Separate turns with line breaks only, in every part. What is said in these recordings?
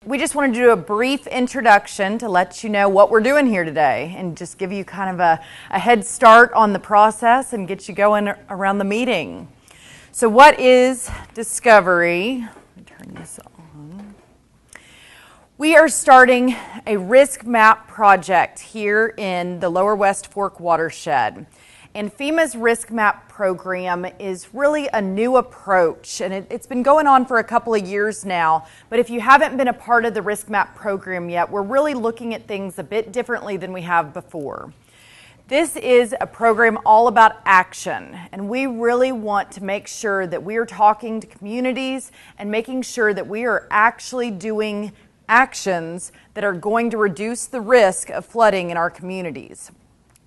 We just wanted to do a brief introduction to let you know what we're doing here today and just give you kind of a head start on the process and get you going around the meeting. So what is Discovery? Let me turn this on. We are starting a risk map project here in the Lower West Fork watershed. And FEMA's risk map program is really a new approach, and it's been going on for a couple of years now. But if you haven't been a part of the risk map program yet, we're really looking at things a bit differently than we have before. This is a program all about action, and we really want to make sure that we are talking to communities and making sure that we are actually doing actions that are going to reduce the risk of flooding in our communities.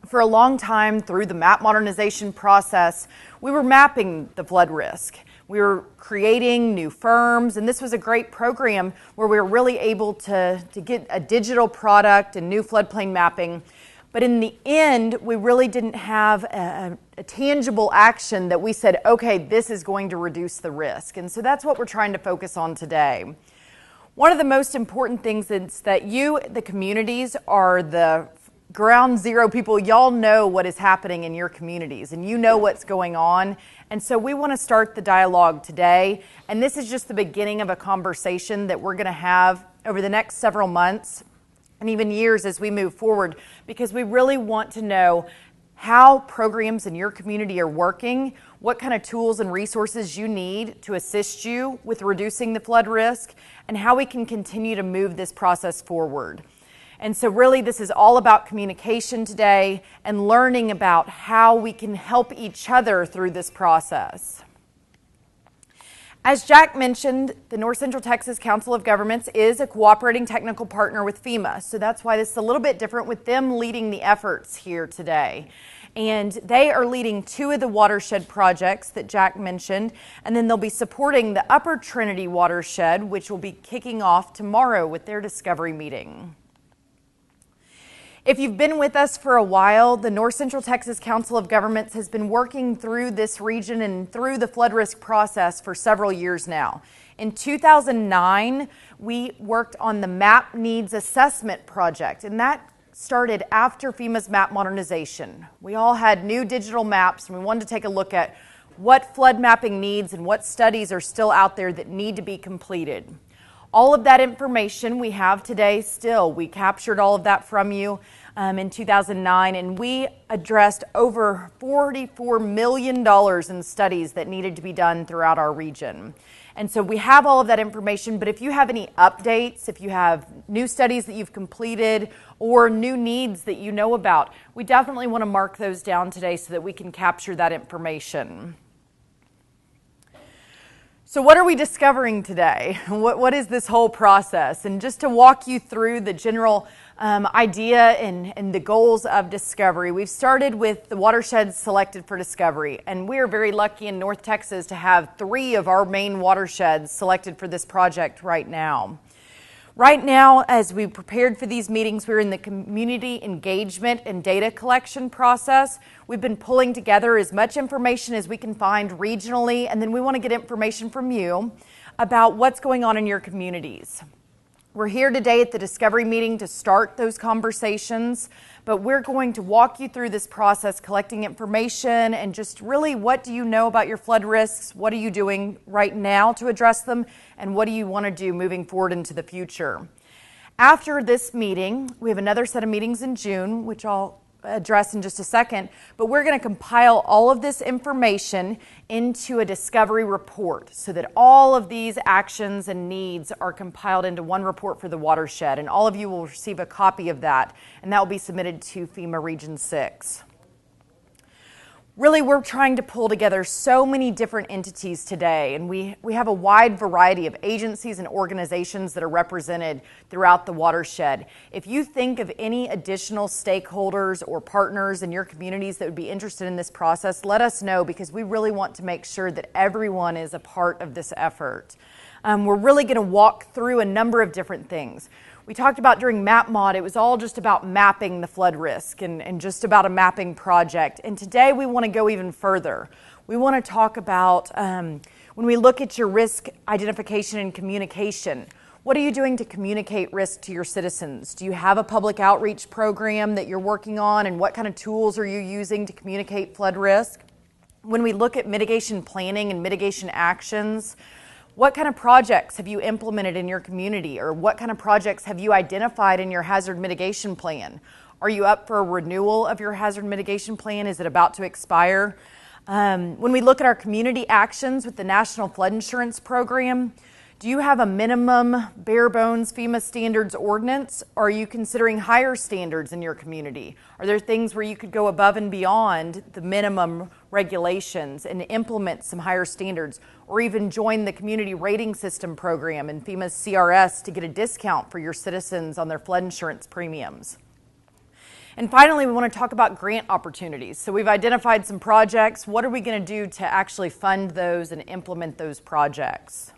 For a long time, through the map modernization process, we were mapping the flood risk. We were creating new firms, and this was a great program where we were really able to get a digital product and new floodplain mapping. But in the end, we really didn't have a tangible action that we said, okay, this is going to reduce the risk. And so that's what we're trying to focus on today. One of the most important things is that you, the communities, are the ground zero people. Y'all know what is happening in your communities and you know what's going on. And so we want to start the dialogue today. And this is just the beginning of a conversation that we're going to have over the next several months and even years as we move forward, because we really want to know how programs in your community are working, what kind of tools and resources you need to assist you with reducing the flood risk, and how we can continue to move this process forward. And so really this is all about communication today and learning about how we can help each other through this process. As Jack mentioned, the North Central Texas Council of Governments is a cooperating technical partner with FEMA. So that's why this is a little bit different with them leading the efforts here today. And they are leading two of the watershed projects that Jack mentioned, and then they'll be supporting the Upper Trinity watershed, which will be kicking off tomorrow with their Discovery meeting. If you've been with us for a while, the North Central Texas Council of Governments has been working through this region and through the flood risk process for several years now. In 2009, we worked on the Map Needs Assessment Project, and that started after FEMA's map modernization. We all had new digital maps, and we wanted to take a look at what flood mapping needs and what studies are still out there that need to be completed. All of that information we have today still. We captured all of that from you in 2009, and we addressed over $44 million in studies that needed to be done throughout our region. And so we have all of that information, but if you have any updates, if you have new studies that you've completed or new needs that you know about, we definitely want to mark those down today so that we can capture that information. So what are we discovering today? What is this whole process? And just to walk you through the general idea and the goals of Discovery, we've started with the watersheds selected for Discovery. And we are very lucky in North Texas to have 3 of our main watersheds selected for this project right now. Right now, as we prepared for these meetings, we're in the community engagement and data collection process. We've been pulling together as much information as we can find regionally, and then we want to get information from you about what's going on in your communities. We're here today at the Discovery meeting to start those conversations, but we're going to walk you through this process, collecting information and just really what do you know about your flood risks, what are you doing right now to address them, and what do you want to do moving forward into the future. After this meeting, we have another set of meetings in June, which I'll address in just a second, but we're going to compile all of this information into a Discovery report so that all of these actions and needs are compiled into one report for the watershed, and all of you will receive a copy of that, and that will be submitted to FEMA Region 6. Really, we're trying to pull together so many different entities today, and we have a wide variety of agencies and organizations that are represented throughout the watershed. If you think of any additional stakeholders or partners in your communities that would be interested in this process, let us know, because we really want to make sure that everyone is a part of this effort. We're really going to walk through a number of different things. We talked about during Map Mod, it was all just about mapping the flood risk and just about a mapping project. And today we want to go even further. We want to talk about when we look at your risk identification and communication, What are you doing to communicate risk to your citizens? Do you have a public outreach program that you're working on, and what kind of tools are you using to communicate flood risk? When we look at mitigation planning and mitigation actions, what kind of projects have you implemented in your community, or what kind of projects have you identified in your hazard mitigation plan? Are you up for a renewal of your hazard mitigation plan? Is it about to expire? When we look at our community actions with the National Flood Insurance Program, do you have a minimum bare bones FEMA standards ordinance, or are you considering higher standards in your community? Are there things where you could go above and beyond the minimum regulations and implement some higher standards, or even join the community rating system program in FEMA's CRS to get a discount for your citizens on their flood insurance premiums? And finally, we want to talk about grant opportunities. So we've identified some projects. What are we going to do to actually fund those and implement those projects?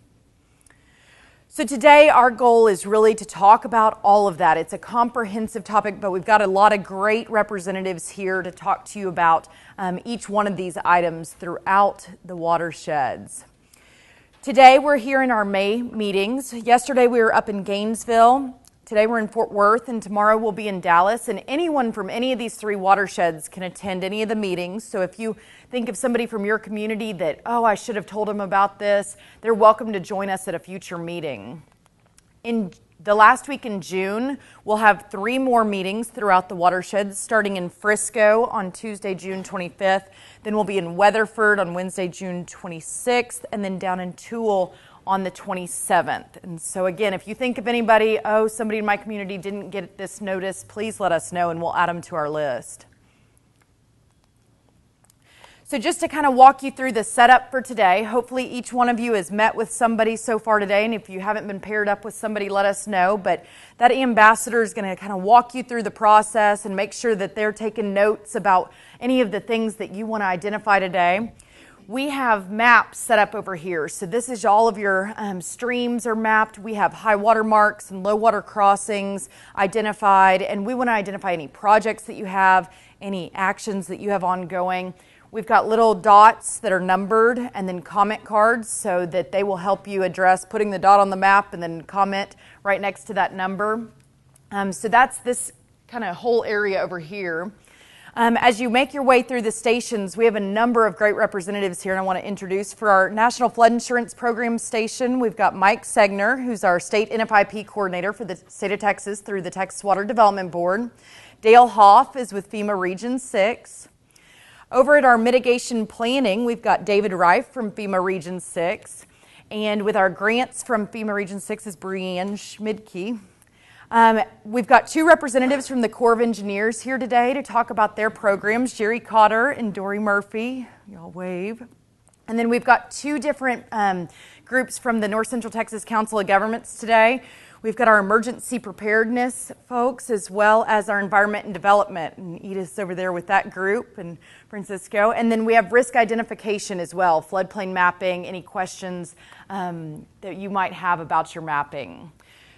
So today our goal is really to talk about all of that. It's a comprehensive topic, but we've got a lot of great representatives here to talk to you about each one of these items throughout the watersheds. Today we're here in our May meetings. Yesterday we were up in Gainesville. Today we're in Fort Worth, and tomorrow we'll be in Dallas. And anyone from any of these three watersheds can attend any of the meetings. So if you think of somebody from your community that, oh, I should have told them about this, they're welcome to join us at a future meeting. In the last week in June, we'll have 3 more meetings throughout the watersheds, starting in Frisco on Tuesday, June 25th. Then we'll be in Weatherford on Wednesday, June 26th, and then down in Toole on the 27th. And so again, if you think of anybody, oh, somebody in my community didn't get this notice, please let us know and we'll add them to our list. So just to kind of walk you through the setup for today, hopefully each one of you has met with somebody so far today, and if you haven't been paired up with somebody, let us know. But that ambassador is going to kind of walk you through the process and make sure that they're taking notes about any of the things that you want to identify today. We have maps set up over here. So this is all of your streams are mapped. We have high water marks and low water crossings identified, and we want to identify any projects that you have, any actions that you have ongoing. We've got little dots that are numbered and then comment cards so that they will help you address putting the dot on the map and then comment right next to that number. So that's this kind of whole area over here. As you make your way through the stations, we have a number of great representatives here, and I want to introduce for our National Flood Insurance Program station, we've got Mike Segner, who's our state NFIP coordinator for the state of Texas through the Texas Water Development Board. Dale Halff is with FEMA Region 6. Over at our mitigation planning, we've got David Reif from FEMA Region 6. And with our grants from FEMA Region 6 is Brianne Schmidtke. We've got 2 representatives from the Corps of Engineers here today to talk about their programs, Jerry Cotter and Dory Murphy. Y'all wave. And then we've got 2 different groups from the North Central Texas Council of Governments today. We've got our emergency preparedness folks as well as our environment and development. And Edith's over there with that group, and Francisco. And then we have risk identification as well, floodplain mapping, any questions that you might have about your mapping.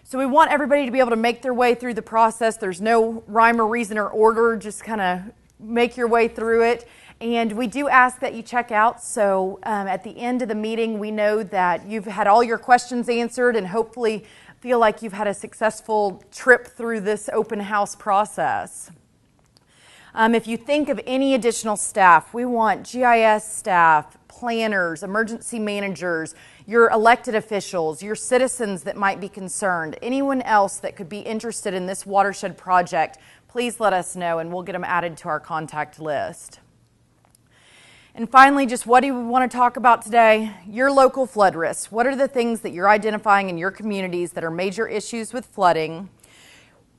So we want everybody to be able to make their way through the process. There's no rhyme or reason or order, just kind of make your way through it. And we do ask that you check out, so at the end of the meeting, we know that you've had all your questions answered and hopefully feel like you've had a successful trip through this open house process. If you think of any additional staff, we want GIS staff, planners, emergency managers, your elected officials, your citizens that might be concerned, anyone else that could be interested in this watershed project, please let us know and we'll get them added to our contact list. And finally, just what do we want to talk about today? Your local flood risks. What are the things that you're identifying in your communities that are major issues with flooding?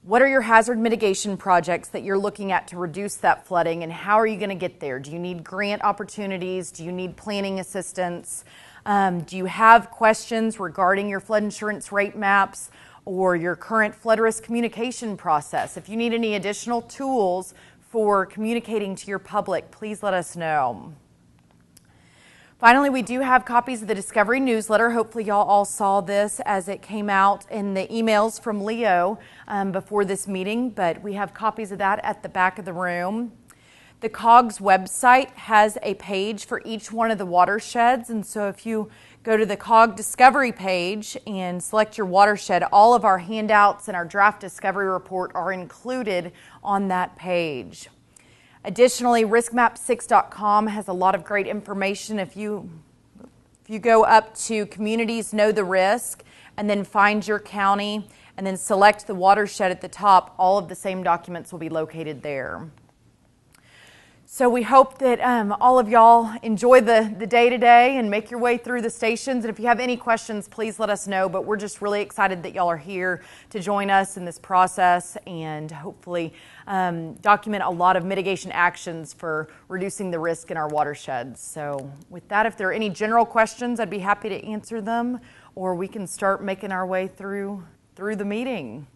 What are your hazard mitigation projects that you're looking at to reduce that flooding, and how are you going to get there? Do you need grant opportunities? Do you need planning assistance? Do you have questions regarding your flood insurance rate maps or your current flood risk communication process? If you need any additional tools for communicating to your public, please let us know. Finally, we do have copies of the Discovery newsletter. Hopefully y'all all saw this as it came out in the emails from Leo before this meeting, but we have copies of that at the back of the room. The COG's website has a page for each one of the watersheds, and so if you go to the COG Discovery page and select your watershed, all of our handouts and our draft discovery report are included on that page. Additionally, riskmap6.com has a lot of great information. If you go up to Communities Know the Risk and then find your county and then select the watershed at the top, all of the same documents will be located there. So we hope that all of y'all enjoy the day today and make your way through the stations. And if you have any questions, please let us know. But we're just really excited that y'all are here to join us in this process and hopefully document a lot of mitigation actions for reducing the risk in our watersheds. So with that, if there are any general questions, I'd be happy to answer them, or we can start making our way through the meeting.